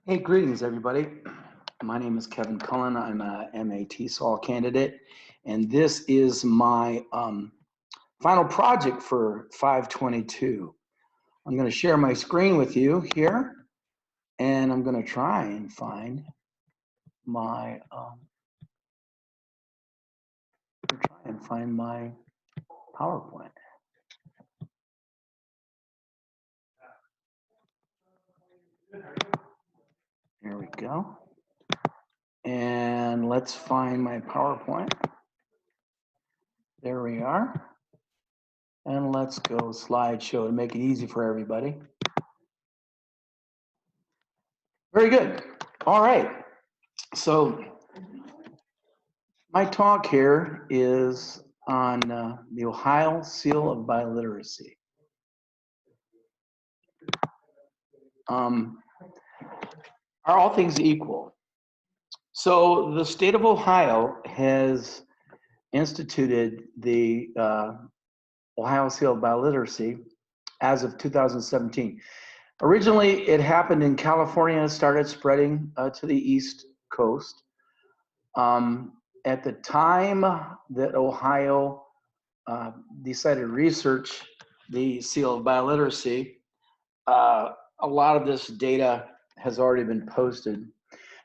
Hey, greetings, everybody. My name is Kevin Cullen. I'm a MA candidate, and this is my final project for 522. I'm going to share my screen with you here, and I'm going to try and find my PowerPoint. Here we go. And let's find my PowerPoint. There we are. And let's go slideshow to make it easy for everybody. Very good. All right. So my talk here is on the Ohio Seal of Biliteracy. Are all things equal? So the state of Ohio has instituted the Ohio Seal of Biliteracy as of 2017. Originally, it happened in California and started spreading to the East Coast. At the time that Ohio decided to research the Seal of Biliteracy, a lot of this data has already been posted.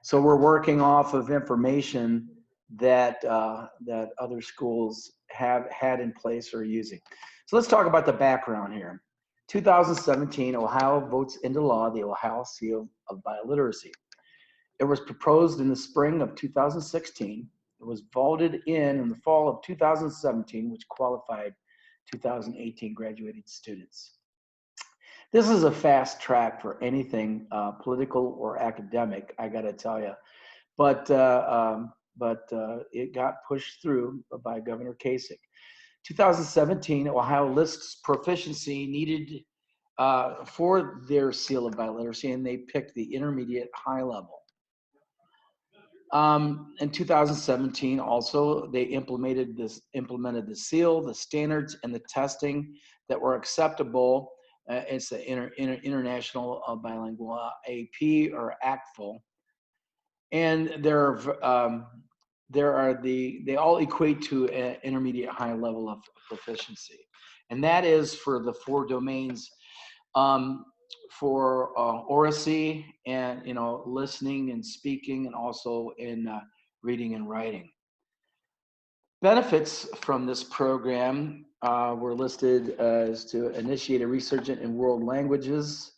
So we're working off of information that that other schools have had in place or are using. So let's talk about the background here. 2017, Ohio votes into law the Ohio Seal of Biliteracy. It was proposed in the spring of 2016. It was voted in the fall of 2017, which qualified 2018 graduating students. This is a fast track for anything political or academic, I got to tell you. But it got pushed through by Governor Kasich. 2017, Ohio lists proficiency needed for their seal of biliteracy, and they picked the intermediate high level. In 2017, also they implemented the seal, the standards, and the testing that were acceptable. It's the International Bilingual AP or ACTFL, and they all equate to an intermediate high level of proficiency, and that is for the 4 domains. For oracy and listening and speaking, and also in reading and writing. Benefits from this program were listed as to initiate a resurgence in world languages,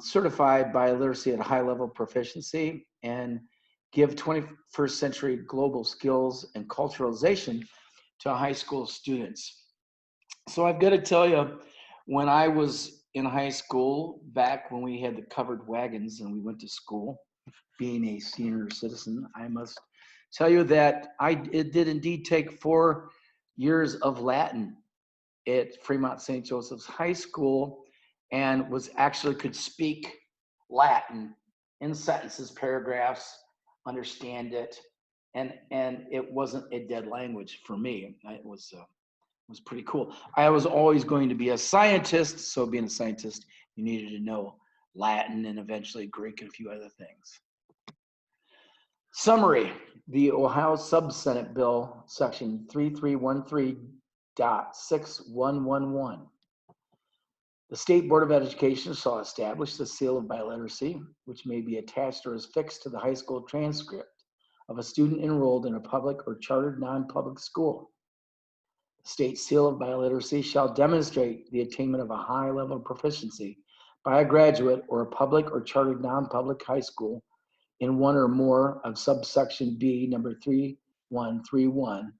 certified biliteracy at high level proficiency, and give 21st century global skills and culturalization to high school students. So I've got to tell you, when I was in high school, back when we had the covered wagons and we went to school, being a senior citizen, I must tell you that it did indeed take 4 years of Latin at Fremont St. Joseph's High School, and could speak Latin in sentences, paragraphs, understand it, and it wasn't a dead language for me. It was pretty cool. I was always going to be a scientist, so being a scientist, you needed to know Latin and eventually Greek and a few other things. Summary: the Ohio Sub-Senate Bill, Section 3313.6111. The State Board of Education shall establish the seal of biliteracy, which may be attached or is fixed to the high school transcript of a student enrolled in a public or chartered non-public school. State seal of biliteracy shall demonstrate the attainment of a high level of proficiency by a graduate or a public or chartered non-public high school in one or more of subsection B, number 3131.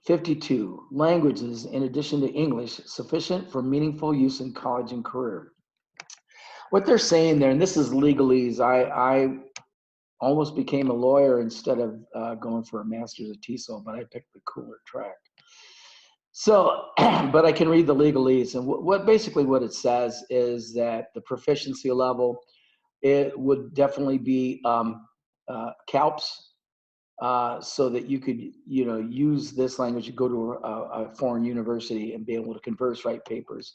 52, languages in addition to English sufficient for meaningful use in college and career. What they're saying there, and this is legalese, I almost became a lawyer instead of going for a master's at TESOL, but I picked the cooler track. So, but I can read the legalese, and what it says is that the proficiency level, it would definitely be CALPS, so that you could use this language to go to a foreign university and be able to converse, write papers,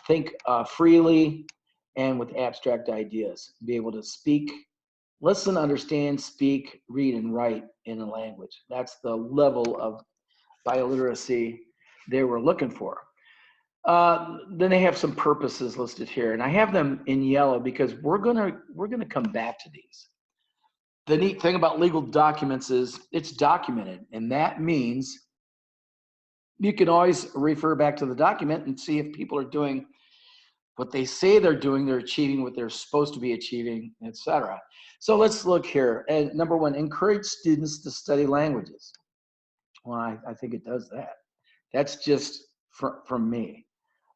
think freely, and with abstract ideas. Be able to speak, listen, understand, speak, read, and write in a language. That's the level of biliteracy they were looking for. Then they have some purposes listed here, and I have them in yellow because we're gonna come back to these. The neat thing about legal documents is it's documented, and that means you can always refer back to the document and see if people are doing what they say they're doing, they're achieving what they're supposed to be achieving, etc. So let's look here. And number one, encourage students to study languages. Well, I think it does that. That's just from me.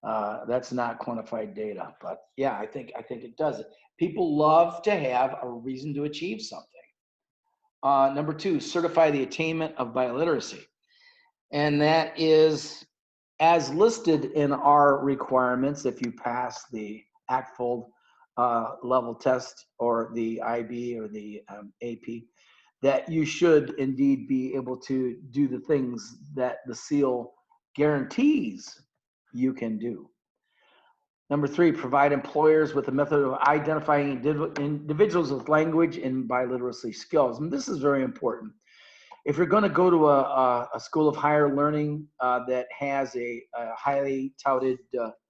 That's not quantified data, but yeah, I think it does it. People love to have a reason to achieve something. Number two, certify the attainment of biliteracy. And that is as listed in our requirements. If you pass the ACTFOLD level test or the IB or the AP, that you should indeed be able to do the things that the seal guarantees you can do. Number three, provide employers with a method of identifying individuals with language and biliteracy skills. And this is very important. If you're going to go to a school of higher learning that has a highly touted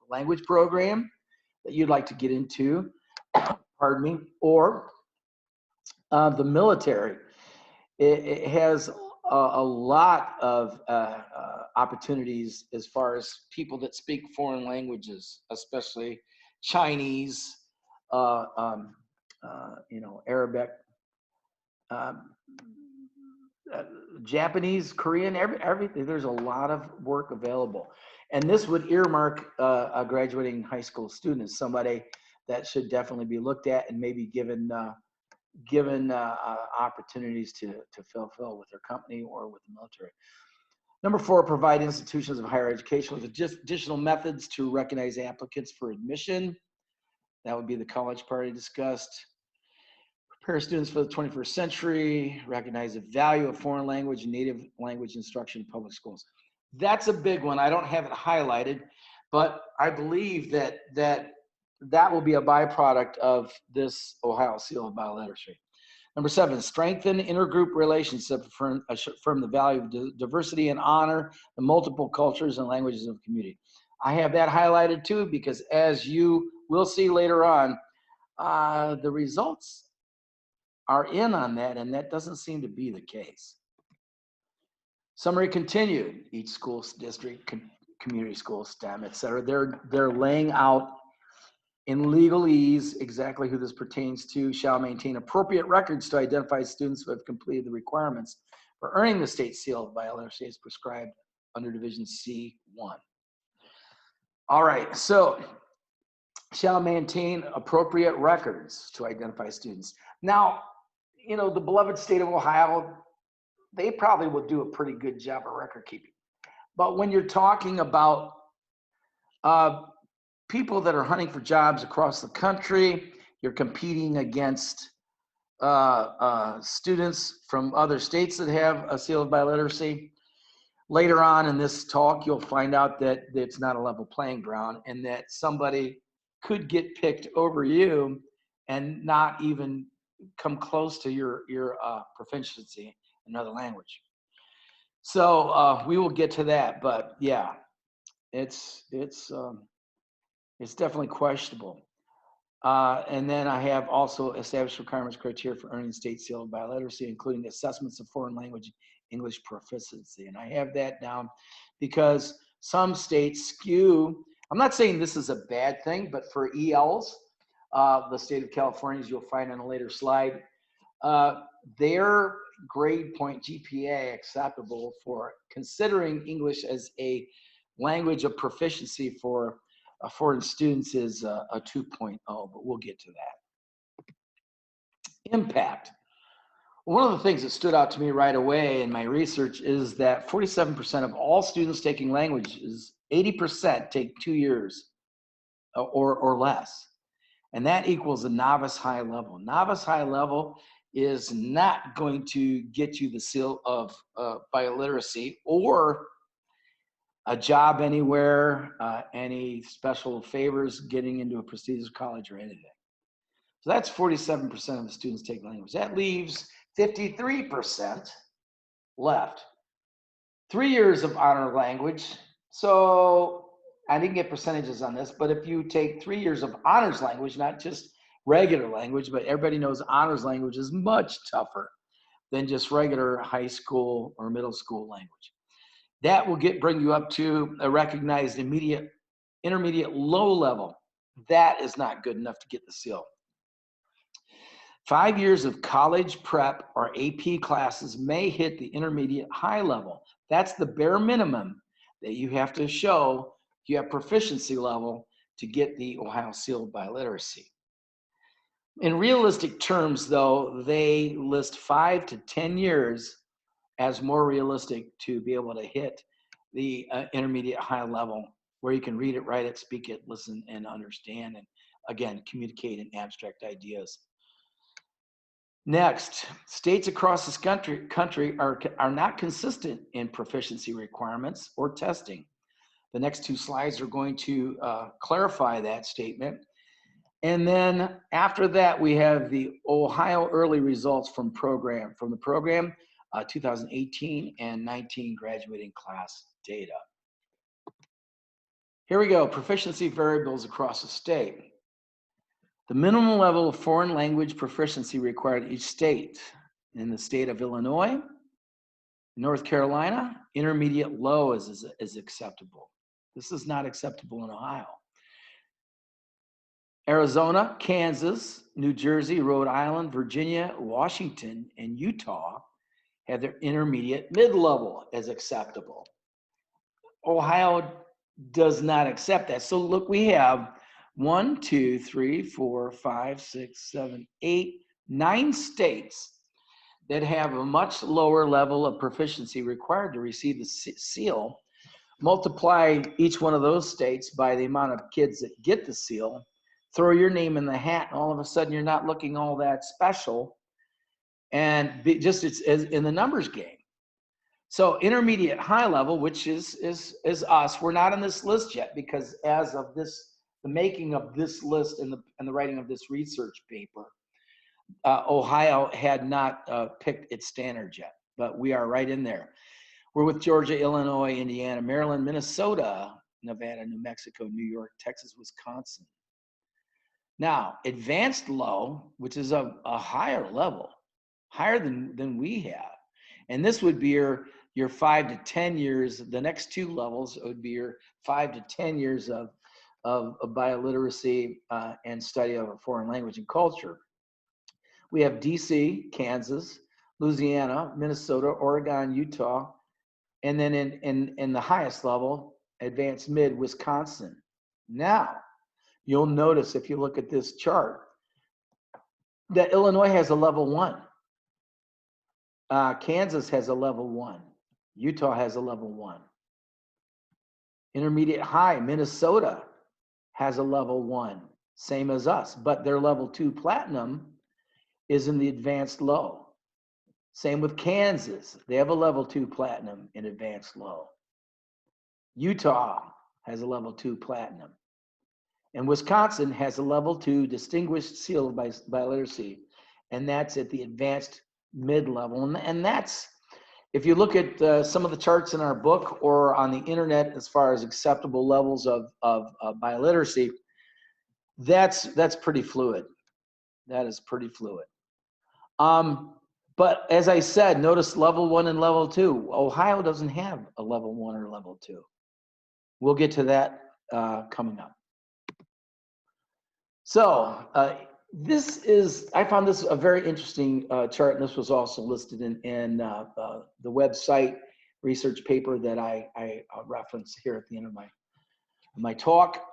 language program that you'd like to get into, pardon me, or the military, it has a lot of opportunities as far as people that speak foreign languages, especially Chinese, Arabic, Japanese, Korean, everything. There's a lot of work available. And this would earmark a graduating high school student as somebody that should definitely be looked at and maybe given opportunities to fulfill with their company or with the military. Number four, provide institutions of higher education with additional methods to recognize applicants for admission. That would be the college party discussed. Prepare students for the 21st century, recognize the value of foreign language and native language instruction in public schools. That's a big one. I don't have it highlighted, but I believe that will be a byproduct of this Ohio Seal of Biliteracy. Number seven, strengthen intergroup relationships, affirm the value of diversity and honor the multiple cultures and languages of the community. I have that highlighted too, because as you will see later on, the results are in on that, and that doesn't seem to be the case. Summary continued. Each school district, community school, STEM, et cetera, they're laying out in legalese exactly who this pertains to, shall maintain appropriate records to identify students who have completed the requirements for earning the state seal of biliteracy as prescribed under Division C1. All right, so shall maintain appropriate records to identify students. Now, you know, the beloved state of Ohio, they probably will do a pretty good job of record keeping. But when you're talking about people that are hunting for jobs across the country, you're competing against students from other states that have a seal of biliteracy. Later on in this talk, you'll find out that it's not a level playing ground and that somebody could get picked over you and not even come close to your proficiency in another language. So we will get to that, but yeah, it's definitely questionable. And then I have also established requirements criteria for earning state seal of biliteracy, including assessments of foreign language English proficiency. And I have that down because some states skew. I'm not saying this is a bad thing, but for ELs, the state of California, as you'll find on a later slide, their grade point GPA acceptable for considering English as a language of proficiency for foreign students is a 2.0, but we'll get to that. Impact. One of the things that stood out to me right away in my research is that 47% of all students taking languages, 80% take 2 years or less. And that equals a novice high level. Novice high level is not going to get you the seal of biliteracy or a job anywhere, any special favors, getting into a prestigious college or anything. So that's 47% of the students take language. That leaves 53% left. 3 years of honor language. So I didn't get percentages on this, but if you take 3 years of honors language, not just regular language, but everybody knows honors language is much tougher than just regular high school or middle school language. That will bring you up to a recognized intermediate low level. That is not good enough to get the seal. 5 years of college prep or AP classes may hit the intermediate high level. That's the bare minimum that you have to show you have proficiency level to get the Ohio Seal of Biliteracy. In realistic terms, though, they list 5 to 10 years as more realistic to be able to hit the intermediate high level, where you can read it, write it, speak it, listen, and understand, and again, communicate in abstract ideas. Next, states across this country are not consistent in proficiency requirements or testing. The next 2 slides are going to clarify that statement. And then after that, we have the Ohio early results from the program 2018 and 19 graduating class data. Here we go, proficiency variables across the state. The minimum level of foreign language proficiency required in each state. In the state of Illinois, North Carolina, intermediate low is acceptable. This is not acceptable in Ohio. Arizona, Kansas, New Jersey, Rhode Island, Virginia, Washington, and Utah have their intermediate mid-level as acceptable. Ohio does not accept that. So look, we have 1, 2, 3, 4, 5, 6, 7, 8, 9 states that have a much lower level of proficiency required to receive the seal. Multiply each one of those states by the amount of kids that get the seal, throw your name in the hat, and all of a sudden you're not looking all that special, and it's in the numbers game. So intermediate high level, which is us, we're not on this list yet, because as of the making of this list and the writing of this research paper, Ohio had not picked its standards yet, but we are right in there. We're with Georgia, Illinois, Indiana, Maryland, Minnesota, Nevada, New Mexico, New York, Texas, Wisconsin. Now, advanced low, which is a higher level, higher than we have. And this would be your 5 to 10 years. The next 2 levels would be your 5 to 10 years of biliteracy and study of a foreign language and culture. We have DC, Kansas, Louisiana, Minnesota, Oregon, Utah, and then in the highest level, advanced mid, Wisconsin. Now, you'll notice if you look at this chart that Illinois has a level 1. Kansas has a level 1. Utah has a level 1. Intermediate high, Minnesota has a level 1, same as us, but their level 2 platinum is in the advanced low. Same with Kansas. They have a level 2 platinum in advanced low. Utah has a level 2 platinum. And Wisconsin has a level 2 distinguished seal of biliteracy, and that's at the advanced mid-level. And that's, if you look at some of the charts in our book or on the internet as far as acceptable levels of biliteracy, that's pretty fluid. That is pretty fluid. But as I said, notice level 1 and level 2. Ohio doesn't have a level 1 or level 2. We'll get to that coming up. So I found this a very interesting chart, and this was also listed in the website research paper that I reference here at the end of my talk.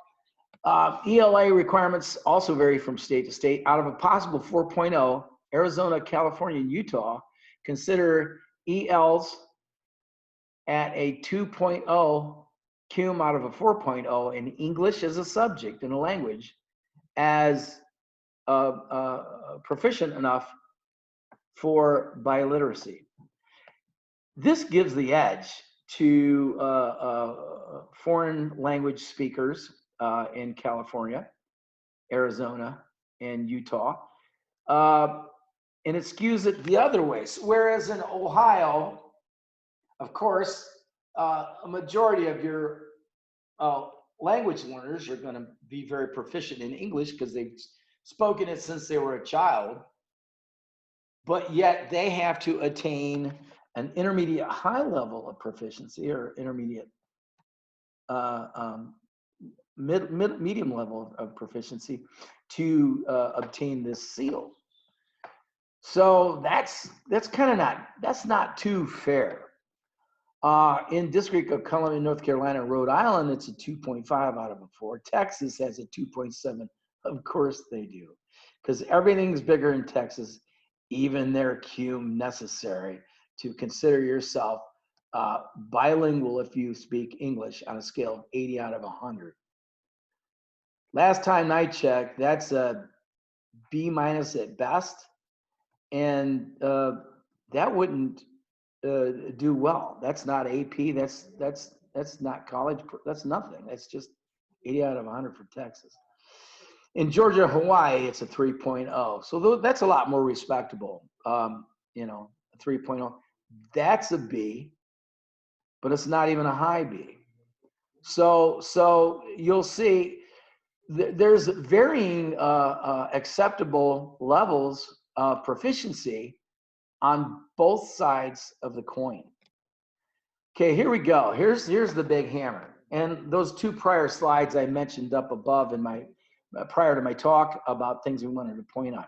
ELA requirements also vary from state to state. Out of a possible 4.0, Arizona, California, and Utah consider ELs at a 2.0 cum out of a 4.0 in English as a subject in a language as proficient enough for biliteracy. This gives the edge to foreign language speakers in California, Arizona, and Utah. And it skews it the other way. So whereas in Ohio, of course, a majority of your language learners are going to be very proficient in English because they've spoken it since they were a child, but yet they have to attain an intermediate high level of proficiency or intermediate medium level of proficiency to obtain this seal. So that's kind of not too fair. In District of Cullen in North Carolina, Rhode Island, it's a 2.5 out of a 4. Texas has a 2.7. Of course they do, because everything's bigger in Texas, even their cum necessary to consider yourself bilingual if you speak English on a scale of 80 out of 100. Last time I checked, that's a B- at best, and that wouldn't do well. That's not AP. That's not college. That's nothing. That's just 80 out of 100 for Texas. In Georgia, Hawaii, it's a 3.0. So that's a lot more respectable. You know, a 3.0. That's a B, but it's not even a high B. So you'll see there's varying acceptable levels of proficiency on both sides of the coin. Okay, here we go. Here's the big hammer. And those two prior slides I mentioned up above in my prior to my talk about things we wanted to point on.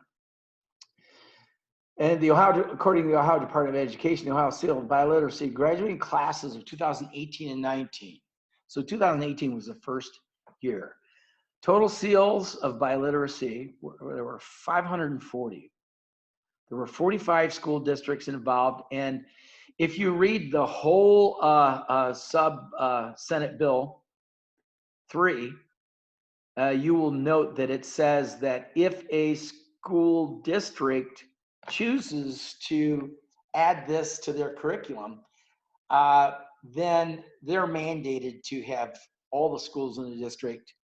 And according to the Ohio Department of Education, the Ohio Seal of Biliteracy graduating classes of 2018 and 19. So 2018 was the first year. Total seals of biliteracy, there were 540. There were 45 school districts involved. And if you read the whole Senate Bill 3, you will note that it says that if a school district chooses to add this to their curriculum, then they're mandated to have all the schools in the district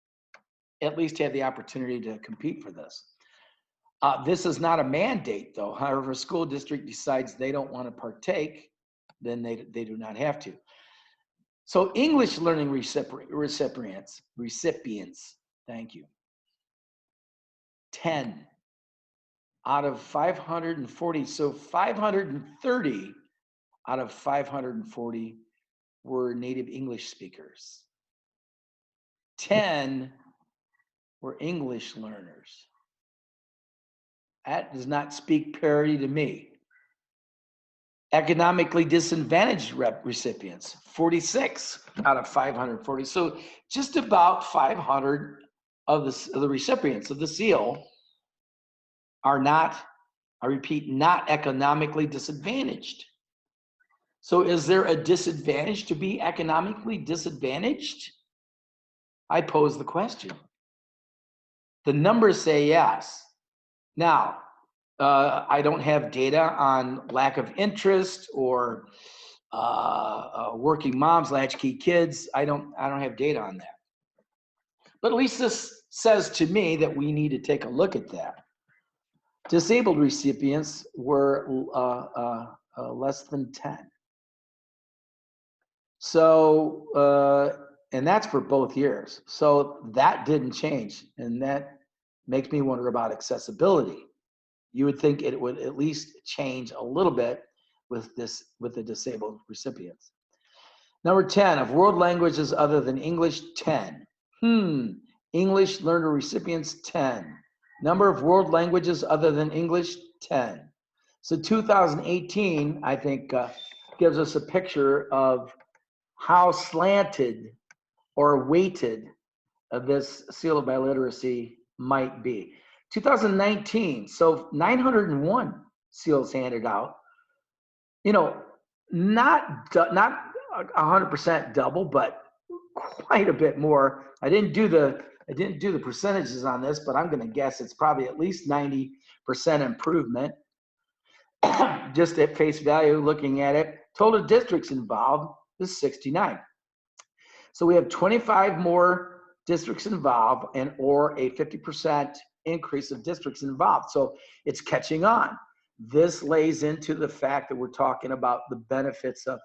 at least have the opportunity to compete for this. This is not a mandate, though. However, a school district decides they don't want to partake, then they do not have to. So English learning recipients, thank you. 10 out of 540. So 530 out of 540 were native English speakers. 10 were English learners. That does not speak parity to me. Economically disadvantaged recipients, 46 out of 540. So just about 500 of the recipients of the seal are not, I repeat, not economically disadvantaged. So is there a disadvantage to be economically disadvantaged? I pose the question. The numbers say yes. Now, I don't have data on lack of interest or working moms, latchkey kids. I don't have data on that. But at least this says to me that we need to take a look at that. Disabled recipients were less than 10. So, and that's for both years. So that didn't change. And that makes me wonder about accessibility. You would think it would at least change a little bit with the disabled recipients. Number 10, of world languages other than English, 10. English learner recipients, 10. Number of world languages other than English, 10. So 2018, I think, gives us a picture of how slanted or weighted this seal of biliteracy might be. 2019, so 901 seals handed out. You know, not 100% double, but quite a bit more. I didn't do the percentages on this, but I'm going to guess it's probably at least 90% improvement. Just at face value, looking at it. Total districts involved, is 69. So we have 25 more districts involved and or a 50% increase of districts involved. So it's catching on. This lays into the fact that we're talking about the benefits of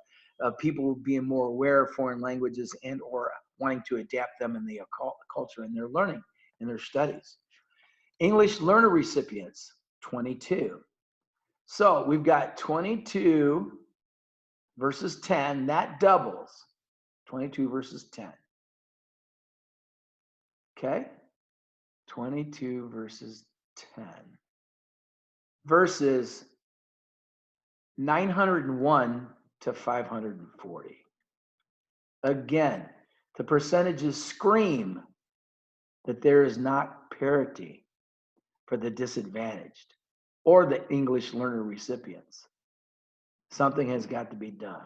people being more aware of foreign languages and or wanting to adapt them in the culture in their learning, in their studies. English learner recipients, 22. So we've got 22 versus 10, that doubles. 22 versus 10. Okay? 22 versus 10 versus 901 to 540. Again, the percentages scream that there is not parity for the disadvantaged or the English learner recipients. Something has got to be done.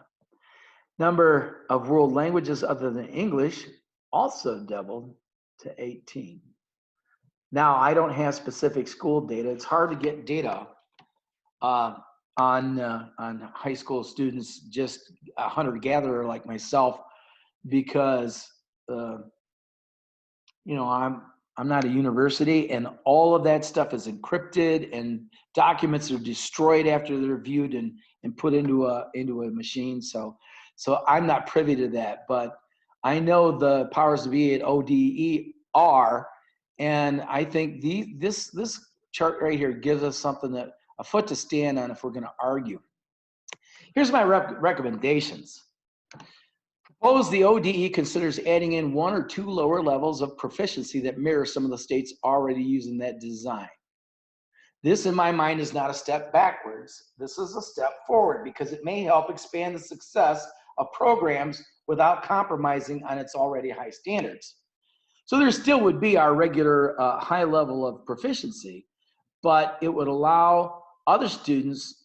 Number of world languages other than English also doubled to 18. Now, I don't have specific school data. It's hard to get data on high school students, just a hunter-gatherer like myself, because I'm not a university, and all of that stuff is encrypted, and documents are destroyed after they're viewed and put into a machine. So I'm not privy to that, but I know the powers to be at ODE are, and I think this chart right here gives us something a foot to stand on if we're going to argue. Here's my recommendations. Suppose the ODE considers adding in 1 or 2 lower levels of proficiency that mirror some of the states already using that design. This, in my mind, is not a step backwards. This is a step forward because it may help expand the success of programs without compromising on its already high standards. So there still would be our regular high level of proficiency, but it would allow other students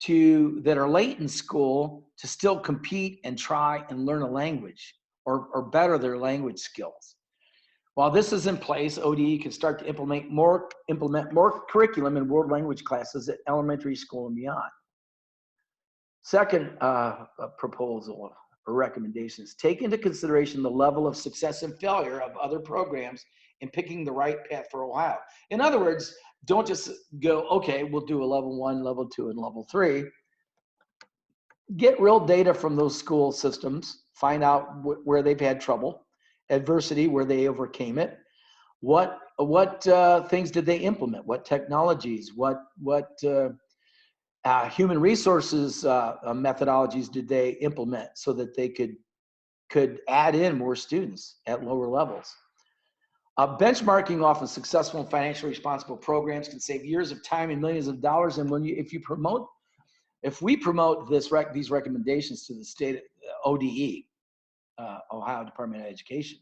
that are late in school to still compete and try and learn a language or better their language skills. While this is in place, ODE can start to implement more curriculum in world language classes at elementary school and beyond. Second proposal or recommendations, take into consideration the level of success and failure of other programs in picking the right path for Ohio. In other words, don't just go, okay, we'll do a level 1, level 2, and level 3. Get real data from those school systems, find out where they've had trouble, adversity, where they overcame it. What things did they implement? What technologies? What human resources methodologies did they implement so that they could add in more students at lower levels? Benchmarking off of successful and financially responsible programs can save years of time and millions of dollars. And if we promote these recommendations to the state ODE, Ohio Department of Education,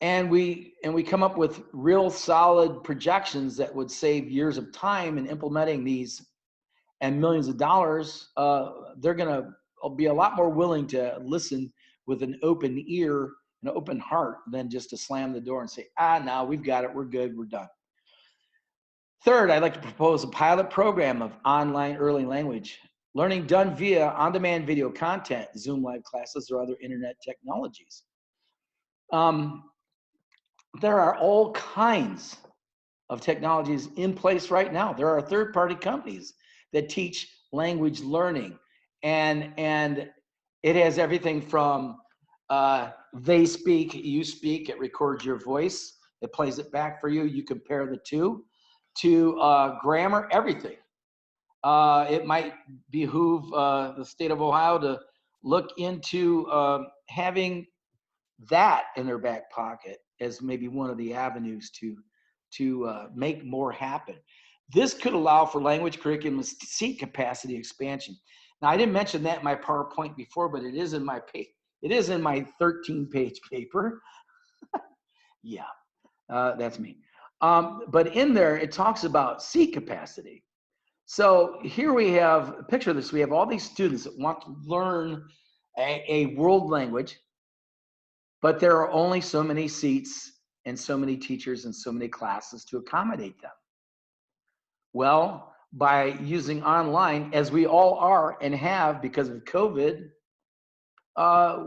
and we come up with real solid projections that would save years of time in implementing these and millions of dollars, they're going to be a lot more willing to listen with an open ear, an open heart, than just to slam the door and say, no, we've got it, we're good, we're done. Third, I'd like to propose a pilot program of online early language learning done via on-demand video content, Zoom live classes, or other internet technologies. There are all kinds of technologies in place right now. There are third-party companies that teach language learning, and it has everything from they speak, you speak, it records your voice, it plays it back for you, you compare the two, to grammar, everything. It might behoove the state of Ohio to look into having that in their back pocket as maybe one of the avenues to make more happen. This could allow for language curriculum seat capacity expansion. Now, I didn't mention that in my PowerPoint before, but it is in my 13-page paper. Yeah, that's me. But in there, it talks about seat capacity. So here we have, picture this, we have all these students that want to learn a world language, but there are only so many seats and so many teachers and so many classes to accommodate them. Well, by using online, as we all are and have because of COVID,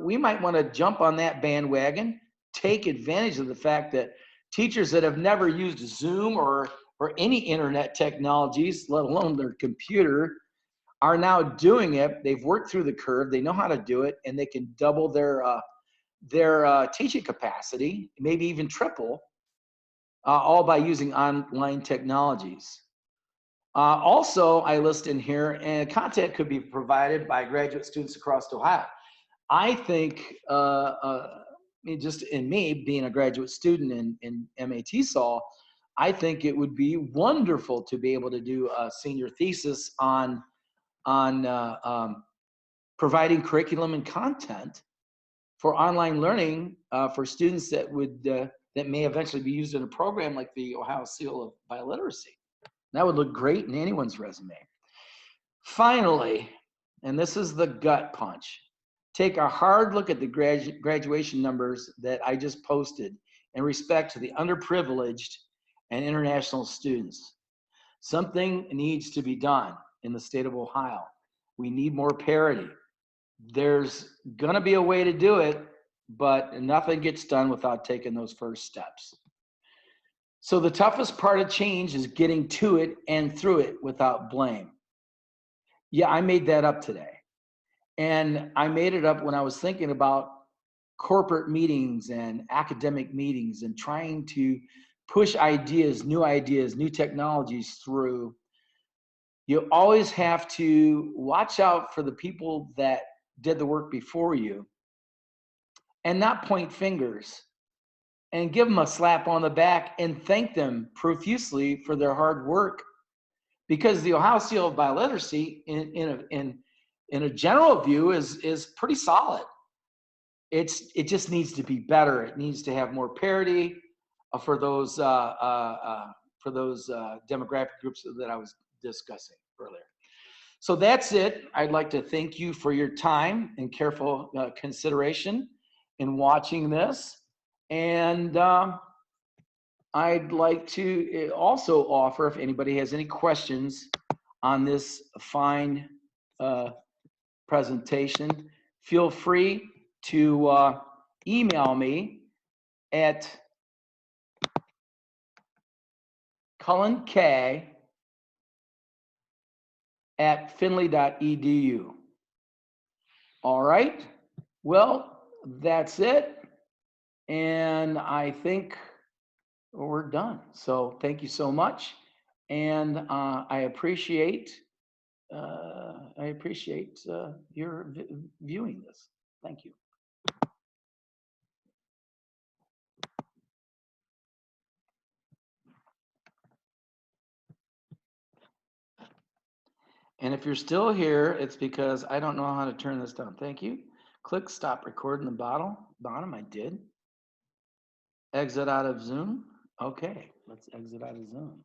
we might want to jump on that bandwagon, take advantage of the fact that teachers that have never used Zoom or any internet technologies, let alone their computer, are now doing it. They've worked through the curve. They know how to do it, and they can double their teaching capacity, maybe even triple, all by using online technologies. Also, I list in here, and content could be provided by graduate students across Ohio. I think, just in me being a graduate student in MAT Sol, I think it would be wonderful to be able to do a senior thesis on providing curriculum and content for online learning for students that may eventually be used in a program like the Ohio Seal of Bioliteracy. That would look great in anyone's resume. Finally, and this is the gut punch, take a hard look at the graduation numbers that I just posted in respect to the underprivileged and international students. Something needs to be done in the state of Ohio. We need more parity. There's gonna be a way to do it, but nothing gets done without taking those first steps. So the toughest part of change is getting to it and through it without blame. Yeah, I made that up today. And I made it up when I was thinking about corporate meetings and academic meetings and trying to push ideas, new technologies through. You always have to watch out for the people that did the work before you and not point fingers, and give them a slap on the back and thank them profusely for their hard work. Because the Ohio Seal of Bioliteracy, in a general view, is pretty solid. It just needs to be better. It needs to have more parity for those demographic groups that I was discussing earlier. So that's it. I'd like to thank you for your time and careful consideration in watching this. And I'd like to also offer, if anybody has any questions on this fine presentation, feel free to email me at cullenk@finley.edu. All right. Well, that's it. And I think we're done. So thank you so much. And I appreciate your viewing this. Thank you. And if you're still here, it's because I don't know how to turn this down. Thank you. Click stop recording the bottom. I did. Exit out of Zoom. Okay, let's exit out of Zoom.